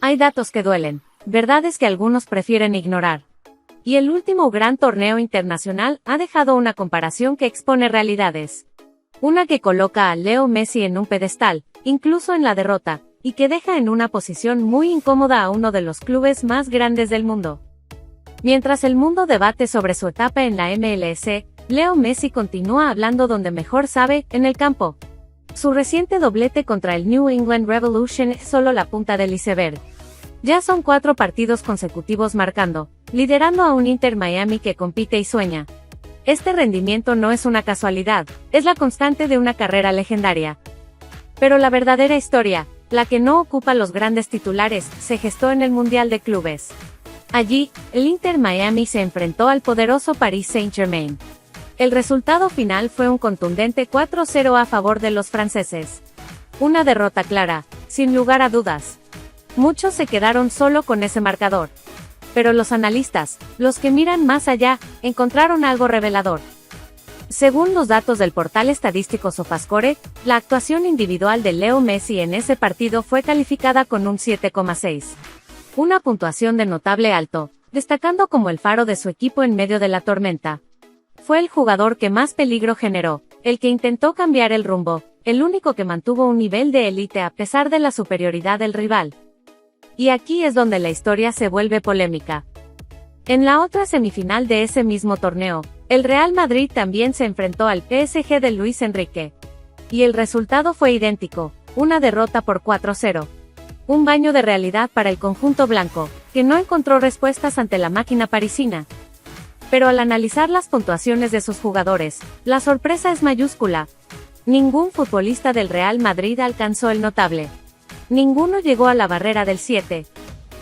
Hay datos que duelen, verdades que algunos prefieren ignorar. Y el último gran torneo internacional ha dejado una comparación que expone realidades. Una que coloca a Leo Messi en un pedestal, incluso en la derrota, y que deja en una posición muy incómoda a uno de los clubes más grandes del mundo. Mientras el mundo debate sobre su etapa en la MLS, Leo Messi continúa hablando donde mejor sabe, en el campo. Su reciente doblete contra el New England Revolution es solo la punta del iceberg. Ya son 4 partidos consecutivos marcando, liderando a un Inter Miami que compite y sueña. Este rendimiento no es una casualidad, es la constante de una carrera legendaria. Pero la verdadera historia, la que no ocupa los grandes titulares, se gestó en el Mundial de Clubes. Allí, el Inter Miami se enfrentó al poderoso Paris Saint-Germain. El resultado final fue un contundente 4-0 a favor de los franceses. Una derrota clara, sin lugar a dudas. Muchos se quedaron solo con ese marcador. Pero los analistas, los que miran más allá, encontraron algo revelador. Según los datos del portal estadístico SofaScore, la actuación individual de Leo Messi en ese partido fue calificada con un 7,6. Una puntuación de notable alto, destacando como el faro de su equipo en medio de la tormenta. Fue el jugador que más peligro generó, el que intentó cambiar el rumbo, el único que mantuvo un nivel de élite a pesar de la superioridad del rival. Y aquí es donde la historia se vuelve polémica. En la otra semifinal de ese mismo torneo, el Real Madrid también se enfrentó al PSG de Luis Enrique. Y el resultado fue idéntico, una derrota por 4-0. Un baño de realidad para el conjunto blanco, que no encontró respuestas ante la máquina parisina. Pero al analizar las puntuaciones de sus jugadores, la sorpresa es mayúscula. Ningún futbolista del Real Madrid alcanzó el notable. Ninguno llegó a la barrera del 7.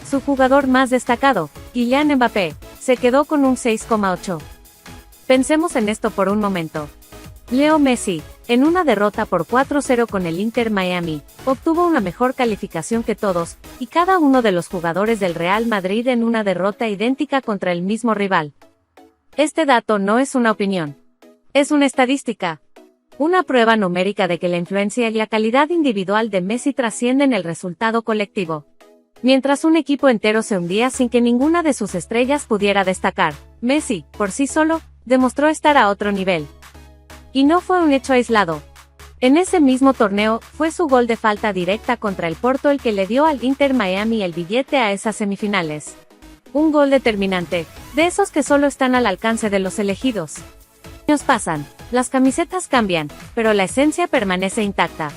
Su jugador más destacado, Kylian Mbappé, se quedó con un 6,8. Pensemos en esto por un momento. Leo Messi, en una derrota por 4-0 con el Inter Miami, obtuvo una mejor calificación que todos, y cada uno de los jugadores del Real Madrid en una derrota idéntica contra el mismo rival. Este dato no es una opinión. Es una estadística. Una prueba numérica de que la influencia y la calidad individual de Messi trascienden el resultado colectivo. Mientras un equipo entero se hundía sin que ninguna de sus estrellas pudiera destacar, Messi, por sí solo, demostró estar a otro nivel. Y no fue un hecho aislado. En ese mismo torneo, fue su gol de falta directa contra el Porto el que le dio al Inter Miami el billete a esas semifinales. Un gol determinante, de esos que solo están al alcance de los elegidos. Años pasan, las camisetas cambian, pero la esencia permanece intacta.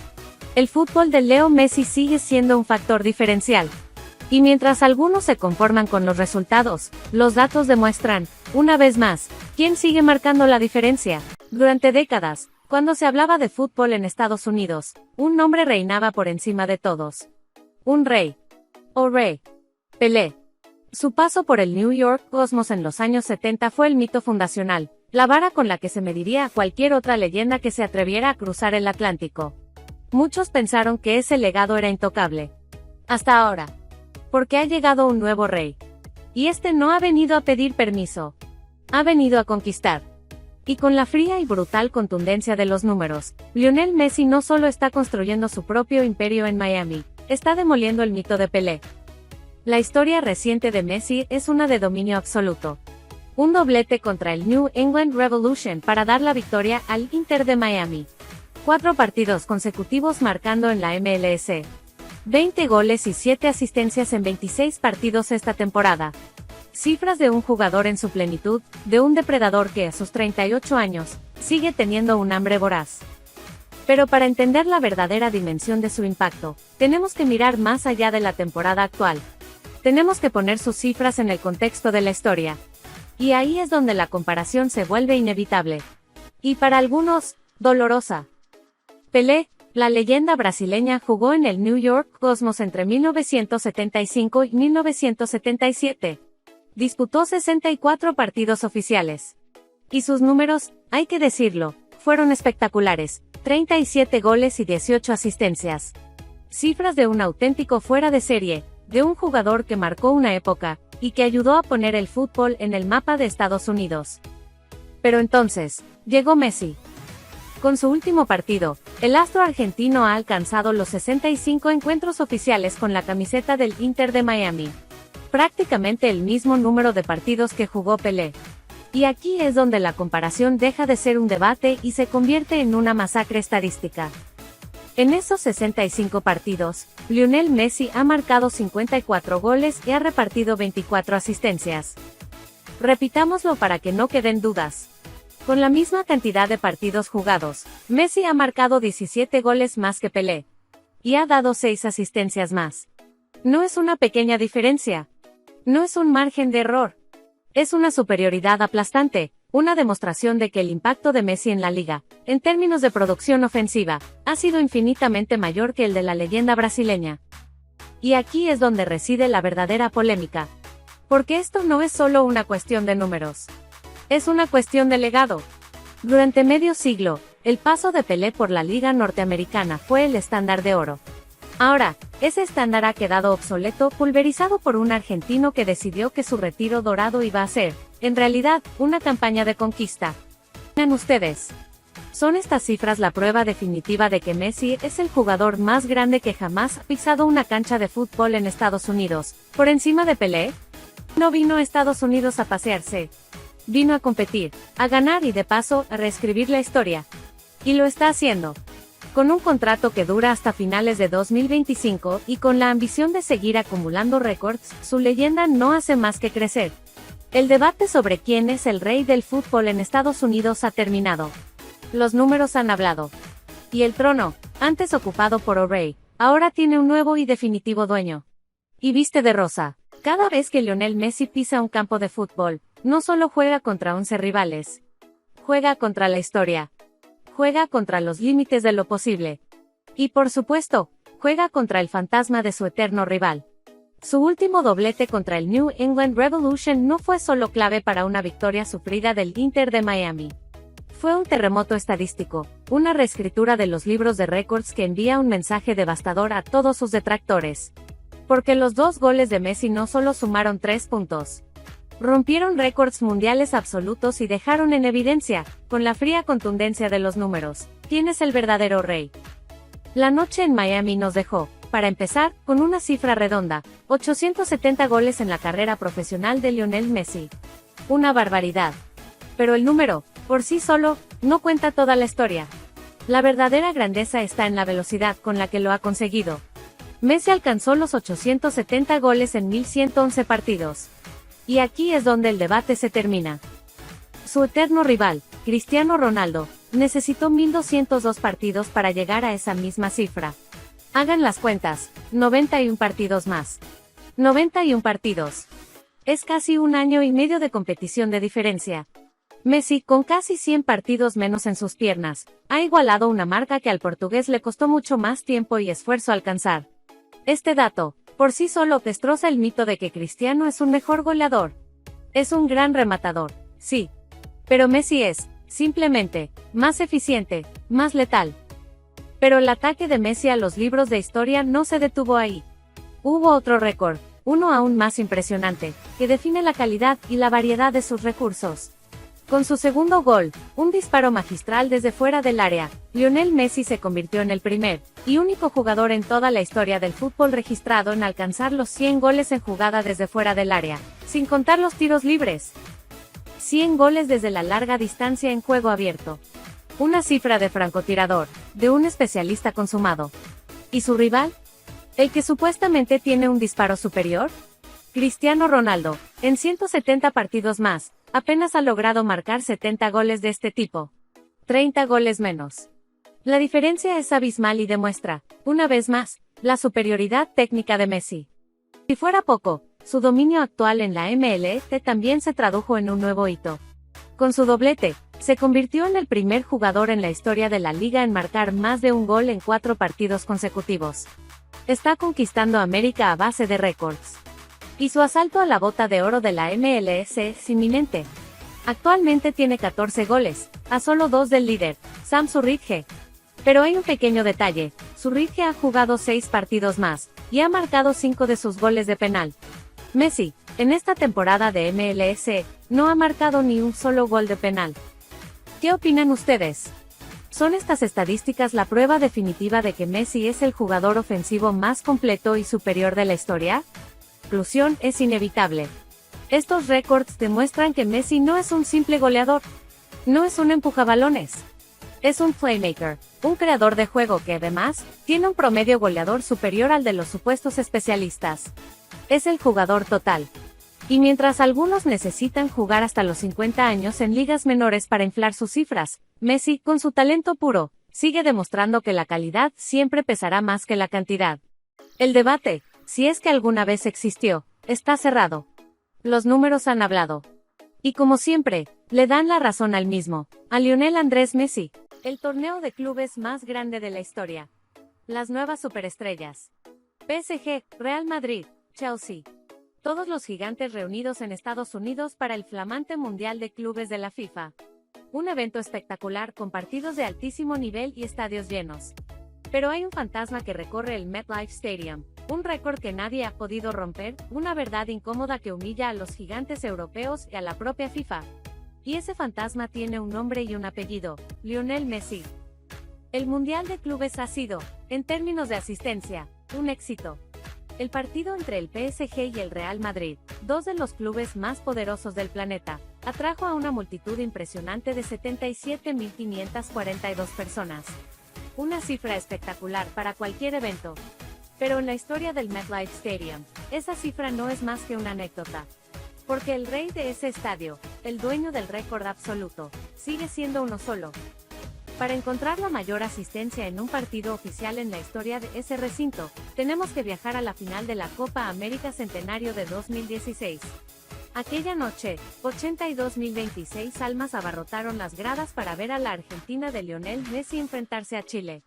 El fútbol de Leo Messi sigue siendo un factor diferencial. Y mientras algunos se conforman con los resultados, los datos demuestran, una vez más, quién sigue marcando la diferencia. Durante décadas, cuando se hablaba de fútbol en Estados Unidos, un nombre reinaba por encima de todos. Un rey. O rey. Pelé. Su paso por el New York Cosmos en los años 70 fue el mito fundacional, la vara con la que se mediría a cualquier otra leyenda que se atreviera a cruzar el Atlántico. Muchos pensaron que ese legado era intocable. Hasta ahora. Porque ha llegado un nuevo rey. Y este no ha venido a pedir permiso. Ha venido a conquistar. Y con la fría y brutal contundencia de los números, Lionel Messi no solo está construyendo su propio imperio en Miami, está demoliendo el mito de Pelé. La historia reciente de Messi es una de dominio absoluto. Un doblete contra el New England Revolution para dar la victoria al Inter de Miami. 4 partidos consecutivos marcando en la MLS. 20 goles y 7 asistencias en 26 partidos esta temporada. Cifras de un jugador en su plenitud, de un depredador que a sus 38 años, sigue teniendo un hambre voraz. Pero para entender la verdadera dimensión de su impacto, tenemos que mirar más allá de la temporada actual. Tenemos que poner sus cifras en el contexto de la historia. Y ahí es donde la comparación se vuelve inevitable. Y para algunos, dolorosa. Pelé, la leyenda brasileña, jugó en el New York Cosmos entre 1975 y 1977. Disputó 64 partidos oficiales. Y sus números, hay que decirlo, fueron espectaculares, 37 goles y 18 asistencias. Cifras de un auténtico fuera de serie, de un jugador que marcó una época, y que ayudó a poner el fútbol en el mapa de Estados Unidos. Pero entonces, llegó Messi. Con su último partido, el astro argentino ha alcanzado los 65 encuentros oficiales con la camiseta del Inter de Miami. Prácticamente el mismo número de partidos que jugó Pelé. Y aquí es donde la comparación deja de ser un debate y se convierte en una masacre estadística. En esos 65 partidos, Lionel Messi ha marcado 54 goles y ha repartido 24 asistencias. Repitámoslo para que no queden dudas. Con la misma cantidad de partidos jugados, Messi ha marcado 17 goles más que Pelé. Y ha dado 6 asistencias más. No es una pequeña diferencia. No es un margen de error. Es una superioridad aplastante, una demostración de que el impacto de Messi en la liga, en términos de producción ofensiva, ha sido infinitamente mayor que el de la leyenda brasileña. Y aquí es donde reside la verdadera polémica. Porque esto no es solo una cuestión de números. Es una cuestión de legado. Durante medio siglo, el paso de Pelé por la liga norteamericana fue el estándar de oro. Ahora, ese estándar ha quedado obsoleto, pulverizado por un argentino que decidió que su retiro dorado iba a ser, en realidad, una campaña de conquista. Vean ustedes. ¿Son estas cifras la prueba definitiva de que Messi es el jugador más grande que jamás ha pisado una cancha de fútbol en Estados Unidos, por encima de Pelé? No vino a Estados Unidos a pasearse. Vino a competir, a ganar y de paso, a reescribir la historia. Y lo está haciendo. Con un contrato que dura hasta finales de 2025 y con la ambición de seguir acumulando récords, su leyenda no hace más que crecer. El debate sobre quién es el rey del fútbol en Estados Unidos ha terminado. Los números han hablado. Y el trono, antes ocupado por O'Reilly, ahora tiene un nuevo y definitivo dueño. Y viste de rosa. Cada vez que Lionel Messi pisa un campo de fútbol, no solo juega contra 11 rivales. Juega contra la historia. Juega contra los límites de lo posible. Y por supuesto, juega contra el fantasma de su eterno rival. Su último doblete contra el New England Revolution no fue solo clave para una victoria sufrida del Inter de Miami. Fue un terremoto estadístico, una reescritura de los libros de récords que envía un mensaje devastador a todos sus detractores. Porque los 2 goles de Messi no solo sumaron 3 puntos. Rompieron récords mundiales absolutos y dejaron en evidencia, con la fría contundencia de los números, quién es el verdadero rey. La noche en Miami nos dejó, para empezar, con una cifra redonda, 870 goles en la carrera profesional de Lionel Messi. Una barbaridad. Pero el número, por sí solo, no cuenta toda la historia. La verdadera grandeza está en la velocidad con la que lo ha conseguido. Messi alcanzó los 870 goles en 1111 partidos. Y aquí es donde el debate se termina. Su eterno rival, Cristiano Ronaldo, necesitó 1202 partidos para llegar a esa misma cifra. Hagan las cuentas, 91 partidos más. 91 partidos. Es casi un año y medio de competición de diferencia. Messi, con casi 100 partidos menos en sus piernas, ha igualado una marca que al portugués le costó mucho más tiempo y esfuerzo alcanzar. Este dato, por sí solo destroza el mito de que Cristiano es un mejor goleador. Es un gran rematador, sí. Pero Messi es, simplemente, más eficiente, más letal. Pero el ataque de Messi a los libros de historia no se detuvo ahí. Hubo otro récord, uno aún más impresionante, que define la calidad y la variedad de sus recursos. Con su segundo gol, un disparo magistral desde fuera del área, Lionel Messi se convirtió en el primer y único jugador en toda la historia del fútbol registrado en alcanzar los 100 goles en jugada desde fuera del área, sin contar los tiros libres. 100 goles desde la larga distancia en juego abierto. Una cifra de francotirador, de un especialista consumado. ¿Y su rival? ¿El que supuestamente tiene un disparo superior? Cristiano Ronaldo, en 170 partidos más, apenas ha logrado marcar 70 goles de este tipo. 30 goles menos. La diferencia es abismal y demuestra, una vez más, la superioridad técnica de Messi. Si fuera poco, su dominio actual en la MLS también se tradujo en un nuevo hito. Con su doblete, se convirtió en el primer jugador en la historia de la liga en marcar más de un gol en 4 partidos consecutivos. Está conquistando América a base de récords. Y su asalto a la bota de oro de la MLS es inminente. Actualmente tiene 14 goles, a solo 2 del líder, Sam Zurridge. Pero hay un pequeño detalle, Zurridge ha jugado 6 partidos más, y ha marcado 5 de sus goles de penal. Messi, en esta temporada de MLS, no ha marcado ni un solo gol de penal. ¿Qué opinan ustedes? ¿Son estas estadísticas la prueba definitiva de que Messi es el jugador ofensivo más completo y superior de la historia? La conclusión es inevitable. Estos récords demuestran que Messi no es un simple goleador. No es un empujabalones. Es un playmaker, un creador de juego que además, tiene un promedio goleador superior al de los supuestos especialistas. Es el jugador total. Y mientras algunos necesitan jugar hasta los 50 años en ligas menores para inflar sus cifras, Messi, con su talento puro, sigue demostrando que la calidad siempre pesará más que la cantidad. El debate, si es que alguna vez existió, está cerrado. Los números han hablado. Y como siempre, le dan la razón al mismo, a Lionel Andrés Messi, el torneo de clubes más grande de la historia. Las nuevas superestrellas. PSG, Real Madrid, Chelsea. Todos los gigantes reunidos en Estados Unidos para el flamante Mundial de Clubes de la FIFA. Un evento espectacular con partidos de altísimo nivel y estadios llenos. Pero hay un fantasma que recorre el MetLife Stadium, un récord que nadie ha podido romper, una verdad incómoda que humilla a los gigantes europeos y a la propia FIFA. Y ese fantasma tiene un nombre y un apellido, Lionel Messi. El Mundial de Clubes ha sido, en términos de asistencia, un éxito. El partido entre el PSG y el Real Madrid, dos de los clubes más poderosos del planeta, atrajo a una multitud impresionante de 77.542 personas. Una cifra espectacular para cualquier evento. Pero en la historia del MetLife Stadium, esa cifra no es más que una anécdota. Porque el rey de ese estadio, el dueño del récord absoluto, sigue siendo uno solo. Para encontrar la mayor asistencia en un partido oficial en la historia de ese recinto, tenemos que viajar a la final de la Copa América Centenario de 2016. Aquella noche, 82.026 almas abarrotaron las gradas para ver a la Argentina de Lionel Messi enfrentarse a Chile.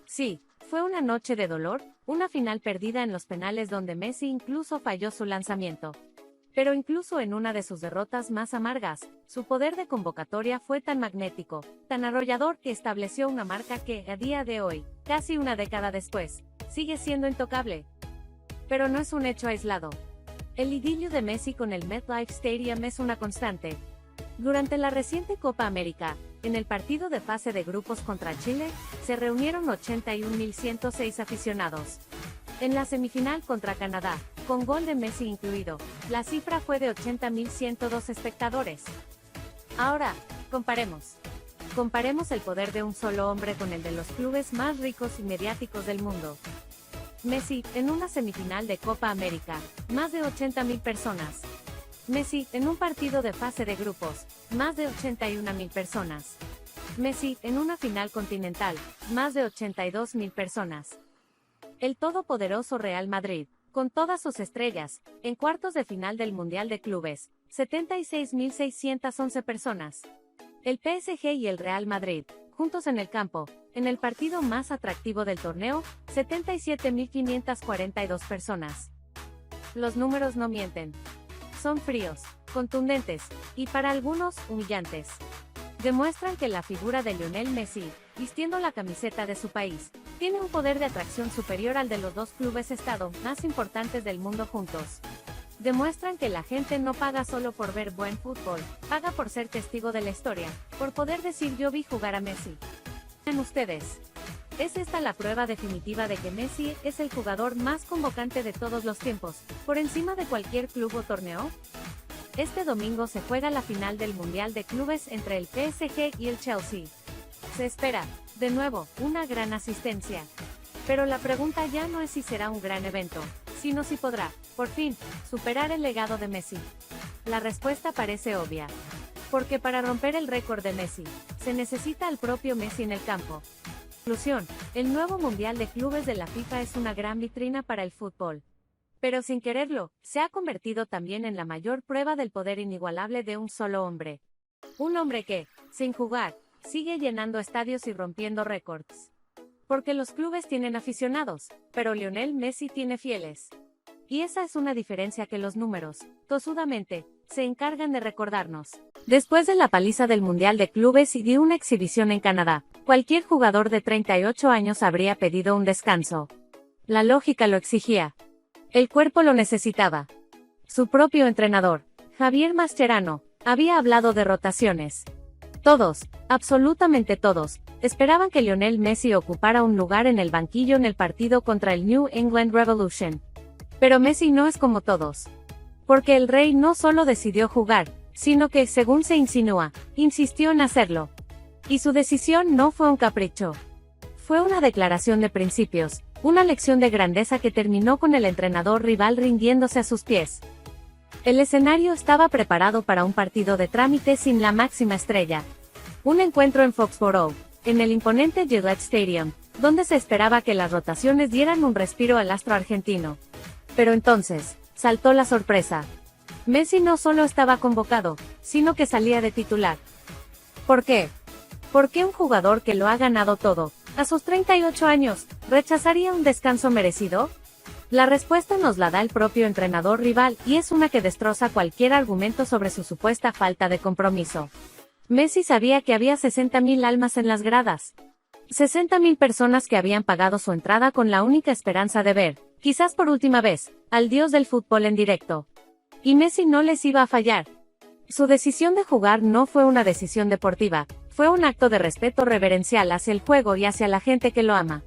Sí, fue una noche de dolor, una final perdida en los penales donde Messi incluso falló su lanzamiento. Pero incluso en una de sus derrotas más amargas, su poder de convocatoria fue tan magnético, tan arrollador que estableció una marca que, a día de hoy, casi una década después, sigue siendo intocable. Pero no es un hecho aislado. El idilio de Messi con el MetLife Stadium es una constante. Durante la reciente Copa América, en el partido de fase de grupos contra Chile, se reunieron 81.106 aficionados. En la semifinal contra Canadá, con gol de Messi incluido, la cifra fue de 80.102 espectadores. Ahora, comparemos. Comparemos el poder de un solo hombre con el de los clubes más ricos y mediáticos del mundo. Messi, en una semifinal de Copa América, más de 80.000 personas. Messi, en un partido de fase de grupos, más de 81.000 personas. Messi, en una final continental, más de 82.000 personas. El todopoderoso Real Madrid, con todas sus estrellas, en cuartos de final del Mundial de Clubes, 76.611 personas. El PSG y el Real Madrid, juntos en el campo, en el partido más atractivo del torneo, 77.542 personas. Los números no mienten. Son fríos, contundentes, y para algunos, humillantes. Demuestran que la figura de Lionel Messi, vistiendo la camiseta de su país, tiene un poder de atracción superior al de los dos clubes-estado más importantes del mundo juntos. Demuestran que la gente no paga solo por ver buen fútbol, paga por ser testigo de la historia, por poder decir yo vi jugar a Messi. ¿En ustedes? ¿Es esta la prueba definitiva de que Messi es el jugador más convocante de todos los tiempos, por encima de cualquier club o torneo? Este domingo se juega la final del Mundial de Clubes entre el PSG y el Chelsea. Se espera, de nuevo, una gran asistencia. Pero la pregunta ya no es si será un gran evento, sino si podrá, por fin, superar el legado de Messi. La respuesta parece obvia. Porque para romper el récord de Messi, se necesita al propio Messi en el campo. Conclusión, el nuevo Mundial de Clubes de la FIFA es una gran vitrina para el fútbol. Pero sin quererlo, se ha convertido también en la mayor prueba del poder inigualable de un solo hombre. Un hombre que, sin jugar, sigue llenando estadios y rompiendo récords. Porque los clubes tienen aficionados, pero Lionel Messi tiene fieles. Y esa es una diferencia que los números, tosudamente, se encargan de recordarnos. Después de la paliza del Mundial de Clubes y de una exhibición en Canadá, cualquier jugador de 38 años habría pedido un descanso. La lógica lo exigía. El cuerpo lo necesitaba. Su propio entrenador, Javier Mascherano, había hablado de rotaciones. Todos, absolutamente todos, esperaban que Lionel Messi ocupara un lugar en el banquillo en el partido contra el New England Revolution. Pero Messi no es como todos. Porque el rey no solo decidió jugar, sino que, según se insinúa, insistió en hacerlo. Y su decisión no fue un capricho. Fue una declaración de principios, una lección de grandeza que terminó con el entrenador rival rindiéndose a sus pies. El escenario estaba preparado para un partido de trámite sin la máxima estrella. Un encuentro en Foxborough, en el imponente Gillette Stadium, donde se esperaba que las rotaciones dieran un respiro al astro argentino. Pero entonces, saltó la sorpresa. Messi no solo estaba convocado, sino que salía de titular. ¿Por qué? ¿Por qué un jugador que lo ha ganado todo, a sus 38 años, rechazaría un descanso merecido? La respuesta nos la da el propio entrenador rival y es una que destroza cualquier argumento sobre su supuesta falta de compromiso. Messi sabía que había 60.000 almas en las gradas. 60.000 personas que habían pagado su entrada con la única esperanza de ver, quizás por última vez, al dios del fútbol en directo. Y Messi no les iba a fallar. Su decisión de jugar no fue una decisión deportiva, fue un acto de respeto reverencial hacia el juego y hacia la gente que lo ama.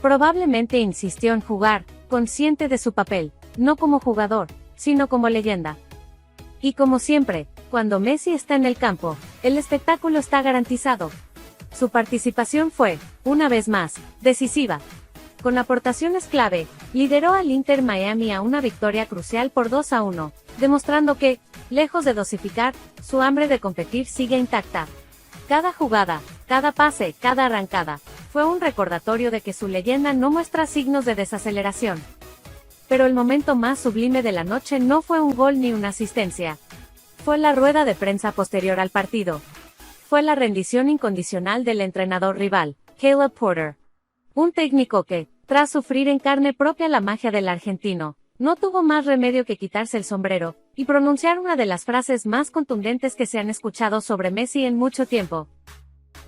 Probablemente insistió en jugar, consciente de su papel, no como jugador, sino como leyenda. Y como siempre, cuando Messi está en el campo, el espectáculo está garantizado. Su participación fue, una vez más, decisiva. Con aportaciones clave, lideró al Inter Miami a una victoria crucial por 2-1, demostrando que, lejos de dosificar, su hambre de competir sigue intacta. Cada jugada, cada pase, cada arrancada, fue un recordatorio de que su leyenda no muestra signos de desaceleración. Pero el momento más sublime de la noche no fue un gol ni una asistencia. Fue la rueda de prensa posterior al partido. Fue la rendición incondicional del entrenador rival, Caleb Porter. Un técnico que, tras sufrir en carne propia la magia del argentino, no tuvo más remedio que quitarse el sombrero y pronunciar una de las frases más contundentes que se han escuchado sobre Messi en mucho tiempo.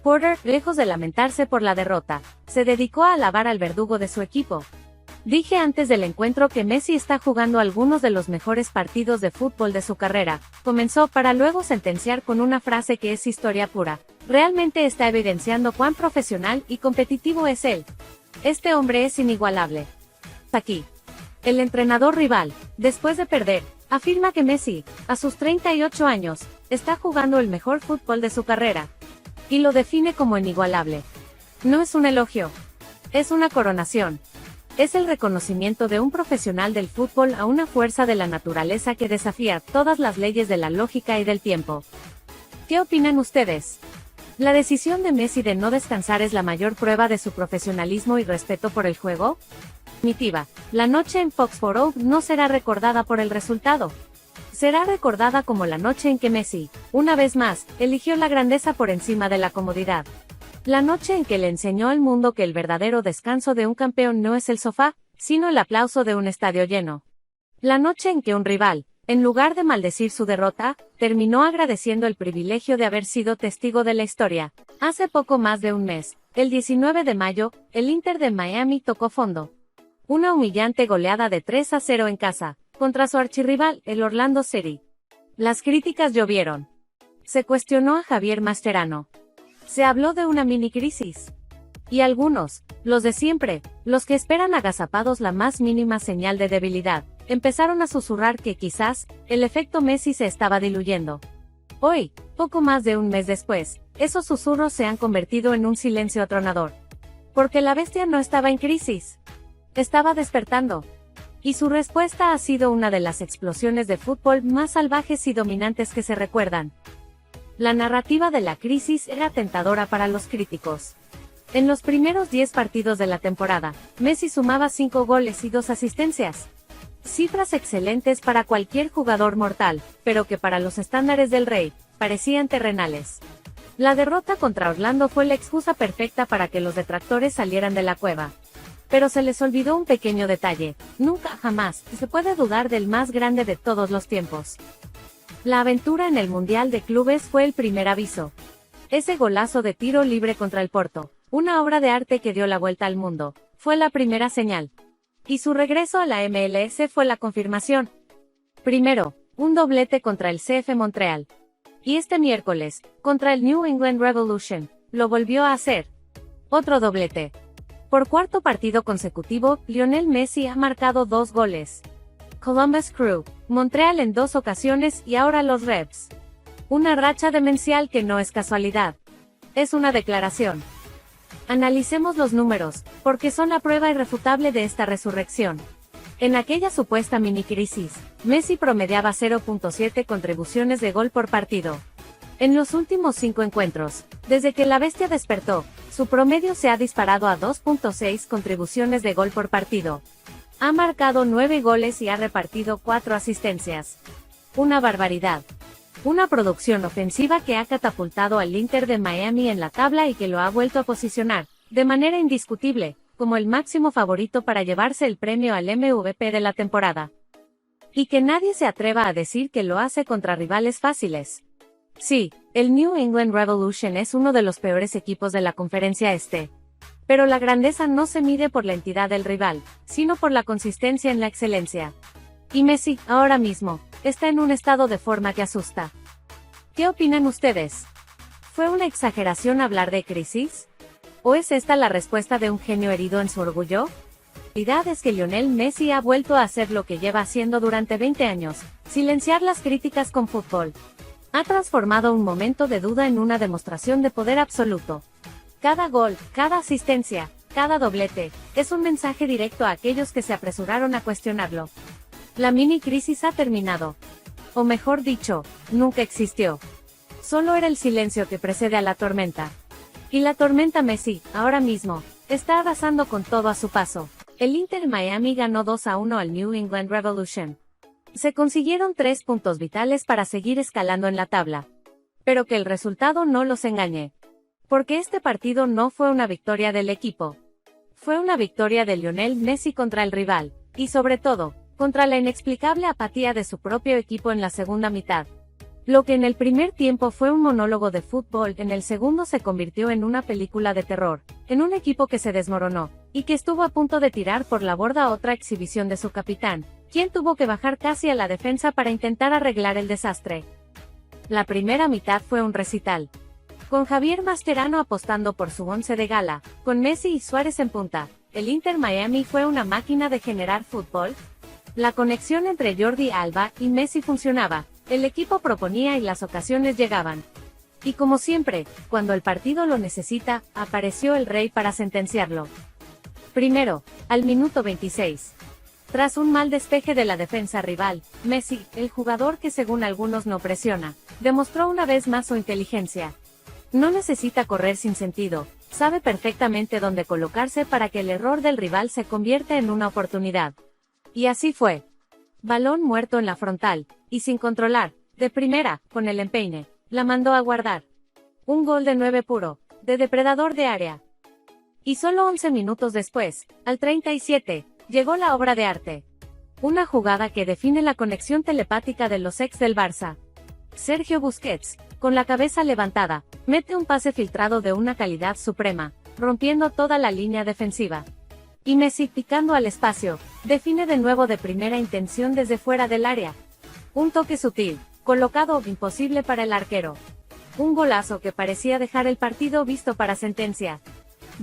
Porter, lejos de lamentarse por la derrota, se dedicó a alabar al verdugo de su equipo. Dije antes del encuentro que Messi está jugando algunos de los mejores partidos de fútbol de su carrera, comenzó para luego sentenciar con una frase que es historia pura. Realmente está evidenciando cuán profesional y competitivo es él. Este hombre es inigualable. Aquí. El entrenador rival, después de perder, afirma que Messi, a sus 38 años, está jugando el mejor fútbol de su carrera. Y lo define como inigualable. No es un elogio. Es una coronación. Es el reconocimiento de un profesional del fútbol a una fuerza de la naturaleza que desafía todas las leyes de la lógica y del tiempo. ¿Qué opinan ustedes? ¿La decisión de Messi de no descansar es la mayor prueba de su profesionalismo y respeto por el juego? Definitiva, la noche en Foxborough no será recordada por el resultado. Será recordada como la noche en que Messi, una vez más, eligió la grandeza por encima de la comodidad. La noche en que le enseñó al mundo que el verdadero descanso de un campeón no es el sofá, sino el aplauso de un estadio lleno. La noche en que un rival, en lugar de maldecir su derrota, terminó agradeciendo el privilegio de haber sido testigo de la historia. Hace poco más de un mes, el 19 de mayo, el Inter de Miami tocó fondo. Una humillante goleada de 3-0 en casa, contra su archirrival, el Orlando City. Las críticas llovieron. Se cuestionó a Javier Mascherano. Se habló de una mini crisis. Y algunos, los de siempre, los que esperan agazapados la más mínima señal de debilidad, empezaron a susurrar que quizás, el efecto Messi se estaba diluyendo. Hoy, poco más de un mes después, esos susurros se han convertido en un silencio atronador. Porque la bestia no estaba en crisis. Estaba despertando. Y su respuesta ha sido una de las explosiones de fútbol más salvajes y dominantes que se recuerdan. La narrativa de la crisis era tentadora para los críticos. En los primeros 10 partidos de la temporada, Messi sumaba 5 goles y 2 asistencias. Cifras excelentes para cualquier jugador mortal, pero que para los estándares del rey, parecían terrenales. La derrota contra Orlando fue la excusa perfecta para que los detractores salieran de la cueva. Pero se les olvidó un pequeño detalle: nunca jamás se puede dudar del más grande de todos los tiempos. La aventura en el Mundial de Clubes fue el primer aviso. Ese golazo de tiro libre contra el Porto, una obra de arte que dio la vuelta al mundo, fue la primera señal. Y su regreso a la MLS fue la confirmación. Primero, un doblete contra el CF Montreal. Y este miércoles, contra el New England Revolution, lo volvió a hacer. otro doblete. Por cuarto partido consecutivo, Lionel Messi ha marcado 2 goles. Columbus Crew, Montreal en 2 ocasiones y ahora los Revs. Una racha demencial que no es casualidad. Es una declaración. Analicemos los números, porque son la prueba irrefutable de esta resurrección. En aquella supuesta mini-crisis, Messi promediaba 0.7 contribuciones de gol por partido. En los últimos 5 encuentros, desde que la bestia despertó, su promedio se ha disparado a 2.6 contribuciones de gol por partido. Ha marcado 9 goles y ha repartido 4 asistencias. Una barbaridad. Una producción ofensiva que ha catapultado al Inter de Miami en la tabla y que lo ha vuelto a posicionar, de manera indiscutible, como el máximo favorito para llevarse el premio al MVP de la temporada. Y que nadie se atreva a decir que lo hace contra rivales fáciles. Sí, el New England Revolution es uno de los peores equipos de la Conferencia Este. Pero la grandeza no se mide por la entidad del rival, sino por la consistencia en la excelencia. Y Messi, ahora mismo, está en un estado de forma que asusta. ¿Qué opinan ustedes? ¿Fue una exageración hablar de crisis? ¿O es esta la respuesta de un genio herido en su orgullo? La realidad es que Lionel Messi ha vuelto a hacer lo que lleva haciendo durante 20 años, silenciar las críticas con fútbol. Ha transformado un momento de duda en una demostración de poder absoluto. Cada gol, cada asistencia, cada doblete, es un mensaje directo a aquellos que se apresuraron a cuestionarlo. La mini crisis ha terminado. O mejor dicho, nunca existió. Solo era el silencio que precede a la tormenta. Y la tormenta Messi, ahora mismo, está arrasando con todo a su paso. El Inter Miami ganó 2-1 al New England Revolution. Se consiguieron 3 puntos vitales para seguir escalando en la tabla. Pero que el resultado no los engañe. Porque este partido no fue una victoria del equipo. Fue una victoria de Lionel Messi contra el rival, y sobre todo, contra la inexplicable apatía de su propio equipo en la segunda mitad. Lo que en el primer tiempo fue un monólogo de fútbol, en el segundo se convirtió en una película de terror, en un equipo que se desmoronó, y que estuvo a punto de tirar por la borda otra exhibición de su capitán, quien tuvo que bajar casi a la defensa para intentar arreglar el desastre. La primera mitad fue un recital. Con Javier Mascherano apostando por su once de gala, con Messi y Suárez en punta, el Inter Miami fue una máquina de generar fútbol. La conexión entre Jordi Alba y Messi funcionaba, el equipo proponía y las ocasiones llegaban. Y como siempre, cuando el partido lo necesita, apareció el rey para sentenciarlo. Primero, al minuto 26. Tras un mal despeje de la defensa rival, Messi, el jugador que según algunos no presiona, demostró una vez más su inteligencia. No necesita correr sin sentido, sabe perfectamente dónde colocarse para que el error del rival se convierta en una oportunidad. Y así fue. Balón muerto en la frontal, y sin controlar, de primera, con el empeine, la mandó a guardar. Un gol de 9 puro, de depredador de área. Y solo 11 minutos después, al 37, llegó la obra de arte. Una jugada que define la conexión telepática de los ex del Barça. Sergio Busquets, con la cabeza levantada, mete un pase filtrado de una calidad suprema, rompiendo toda la línea defensiva. Y Messi, picando al espacio, define de nuevo de primera intención desde fuera del área. Un toque sutil, colocado imposible para el arquero. Un golazo que parecía dejar el partido visto para sentencia.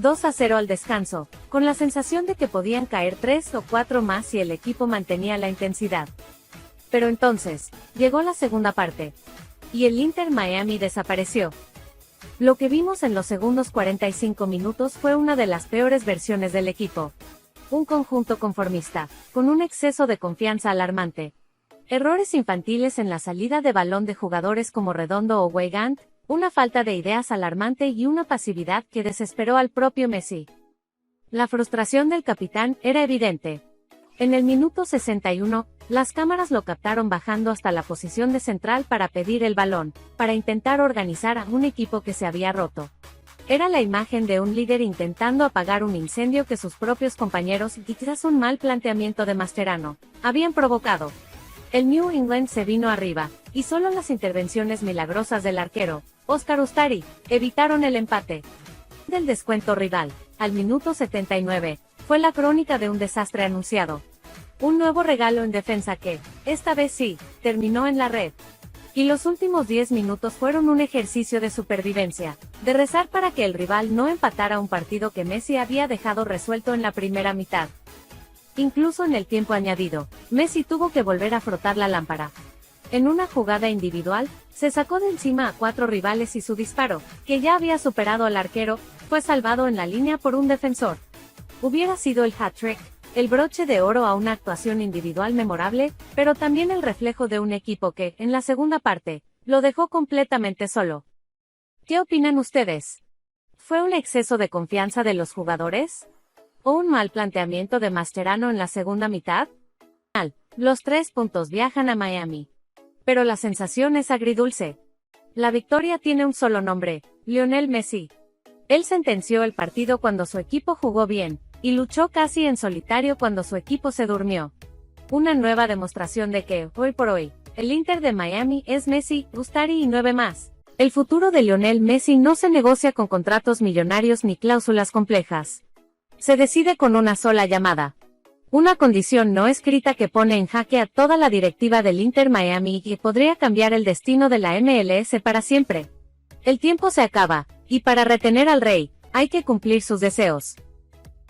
2-0 al descanso, con la sensación de que podían caer 3 o 4 más si el equipo mantenía la intensidad. Pero entonces, llegó la segunda parte. Y el Inter Miami desapareció. Lo que vimos en los segundos 45 minutos fue una de las peores versiones del equipo. Un conjunto conformista, con un exceso de confianza alarmante. Errores infantiles en la salida de balón de jugadores como Redondo o Weigand, una falta de ideas alarmante y una pasividad que desesperó al propio Messi. La frustración del capitán era evidente. En el minuto 61, las cámaras lo captaron bajando hasta la posición de central para pedir el balón, para intentar organizar a un equipo que se había roto. Era la imagen de un líder intentando apagar un incendio que sus propios compañeros, y quizás un mal planteamiento de Mascherano, habían provocado. El New England se vino arriba, y solo las intervenciones milagrosas del arquero, Oscar Ustari, evitaron el empate. Del descuento rival, al minuto 79, fue la crónica de un desastre anunciado. Un nuevo regalo en defensa que, esta vez sí, terminó en la red. Y los últimos 10 minutos fueron un ejercicio de supervivencia, de rezar para que el rival no empatara un partido que Messi había dejado resuelto en la primera mitad. Incluso en el tiempo añadido, Messi tuvo que volver a frotar la lámpara. En una jugada individual, se sacó de encima a 4 rivales y su disparo, que ya había superado al arquero, fue salvado en la línea por un defensor. Hubiera sido el hat-trick, el broche de oro a una actuación individual memorable, pero también el reflejo de un equipo que, en la segunda parte, lo dejó completamente solo. ¿Qué opinan ustedes? ¿Fue un exceso de confianza de los jugadores? ¿O un mal planteamiento de Mascherano en la segunda mitad? Los 3 puntos viajan a Miami. Pero la sensación es agridulce. La victoria tiene un solo nombre, Lionel Messi. Él sentenció el partido cuando su equipo jugó bien, y luchó casi en solitario cuando su equipo se durmió. Una nueva demostración de que, hoy por hoy, el Inter de Miami es Messi, Ustari y 9 más. El futuro de Lionel Messi no se negocia con contratos millonarios ni cláusulas complejas. Se decide con una sola llamada. Una condición no escrita que pone en jaque a toda la directiva del Inter Miami y que podría cambiar el destino de la MLS para siempre. El tiempo se acaba, y para retener al rey, hay que cumplir sus deseos.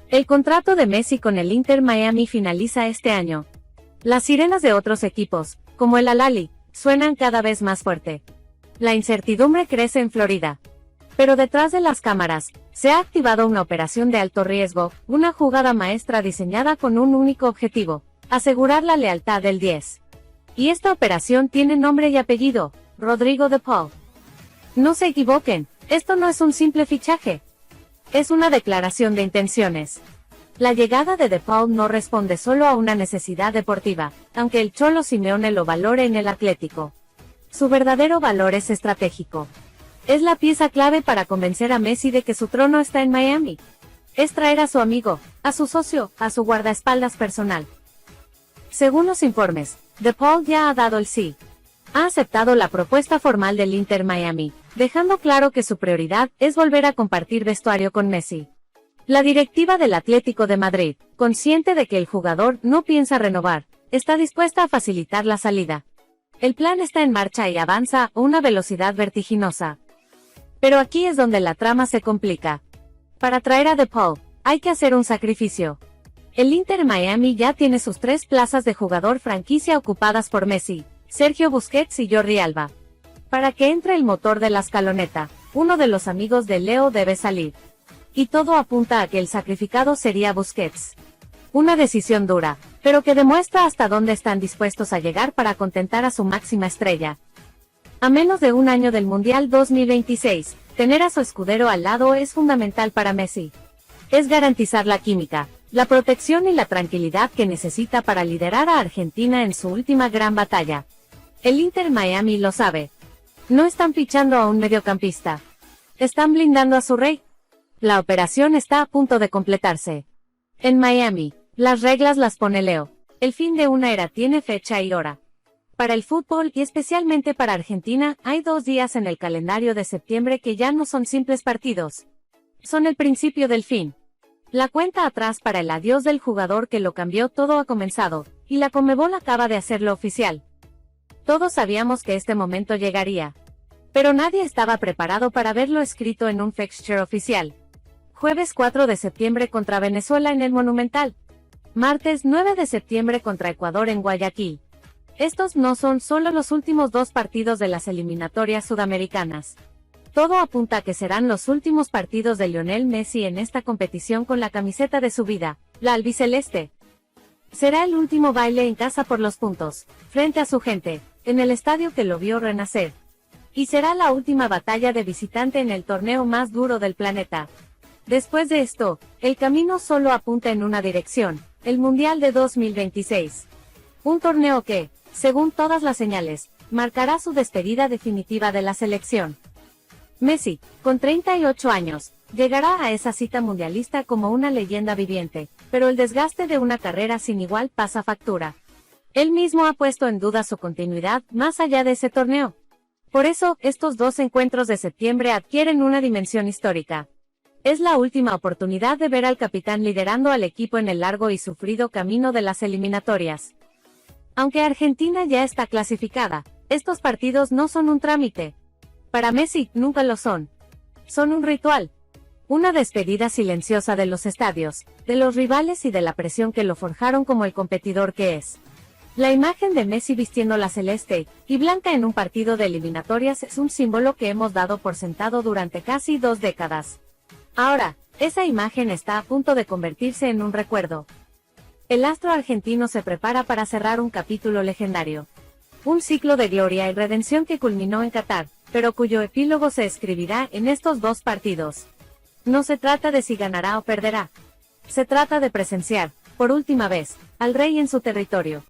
El contrato de Messi con el Inter Miami finaliza este año. Las sirenas de otros equipos, como el Al-Ahly, suenan cada vez más fuerte. La incertidumbre crece en Florida. Pero detrás de las cámaras, se ha activado una operación de alto riesgo, una jugada maestra diseñada con un único objetivo: asegurar la lealtad del 10. Y esta operación tiene nombre y apellido: Rodrigo de Paul. No se equivoquen, esto no es un simple fichaje. Es una declaración de intenciones. La llegada de Paul no responde solo a una necesidad deportiva, aunque el Cholo Simeone lo valore en el Atlético. Su verdadero valor es estratégico. Es la pieza clave para convencer a Messi de que su trono está en Miami. Es traer a su amigo, a su socio, a su guardaespaldas personal. Según los informes, De Paul ya ha dado el sí. Ha aceptado la propuesta formal del Inter Miami, dejando claro que su prioridad es volver a compartir vestuario con Messi. La directiva del Atlético de Madrid, consciente de que el jugador no piensa renovar, está dispuesta a facilitar la salida. El plan está en marcha y avanza a una velocidad vertiginosa. Pero aquí es donde la trama se complica. Para traer a De Paul, hay que hacer un sacrificio. El Inter Miami ya tiene sus 3 plazas de jugador franquicia ocupadas por Messi, Sergio Busquets y Jordi Alba. Para que entre el motor de la escaloneta, uno de los amigos de Leo debe salir. Y todo apunta a que el sacrificado sería Busquets. Una decisión dura, pero que demuestra hasta dónde están dispuestos a llegar para contentar a su máxima estrella. A menos de un año del Mundial 2026, tener a su escudero al lado es fundamental para Messi. Es garantizar la química, la protección y la tranquilidad que necesita para liderar a Argentina en su última gran batalla. El Inter Miami lo sabe. No están fichando a un mediocampista. Están blindando a su rey. La operación está a punto de completarse. En Miami, las reglas las pone Leo. El fin de una era tiene fecha y hora. Para el fútbol y especialmente para Argentina, hay 2 días en el calendario de septiembre que ya no son simples partidos. Son el principio del fin. La cuenta atrás para el adiós del jugador que lo cambió todo ha comenzado, y la Conmebol acaba de hacerlo oficial. Todos sabíamos que este momento llegaría. Pero nadie estaba preparado para verlo escrito en un fixture oficial. Jueves 4 de septiembre contra Venezuela en el Monumental. Martes 9 de septiembre contra Ecuador en Guayaquil. Estos no son solo los últimos 2 partidos de las eliminatorias sudamericanas. Todo apunta a que serán los últimos partidos de Lionel Messi en esta competición con la camiseta de su vida, la albiceleste. Será el último baile en casa por los puntos, frente a su gente, en el estadio que lo vio renacer. Y será la última batalla de visitante en el torneo más duro del planeta. Después de esto, el camino solo apunta en una dirección, el Mundial de 2026. Un torneo que, según todas las señales, marcará su despedida definitiva de la selección. Messi, con 38 años, llegará a esa cita mundialista como una leyenda viviente, pero el desgaste de una carrera sin igual pasa factura. Él mismo ha puesto en duda su continuidad más allá de ese torneo. Por eso, estos 2 encuentros de septiembre adquieren una dimensión histórica. Es la última oportunidad de ver al capitán liderando al equipo en el largo y sufrido camino de las eliminatorias. Aunque Argentina ya está clasificada, Estos partidos no son un trámite. Para Messi, nunca lo son. Son un ritual. Una despedida silenciosa de los estadios, de los rivales y de la presión que lo forjaron como el competidor que es. La imagen de Messi vistiendo la celeste y blanca en un partido de eliminatorias es un símbolo que hemos dado por sentado durante casi 2 décadas. Ahora, esa imagen está a punto de convertirse en un recuerdo. El astro argentino se prepara para cerrar un capítulo legendario. Un ciclo de gloria y redención que culminó en Qatar, pero cuyo epílogo se escribirá en estos 2 partidos. No se trata de si ganará o perderá. Se trata de presenciar, por última vez, al rey en su territorio.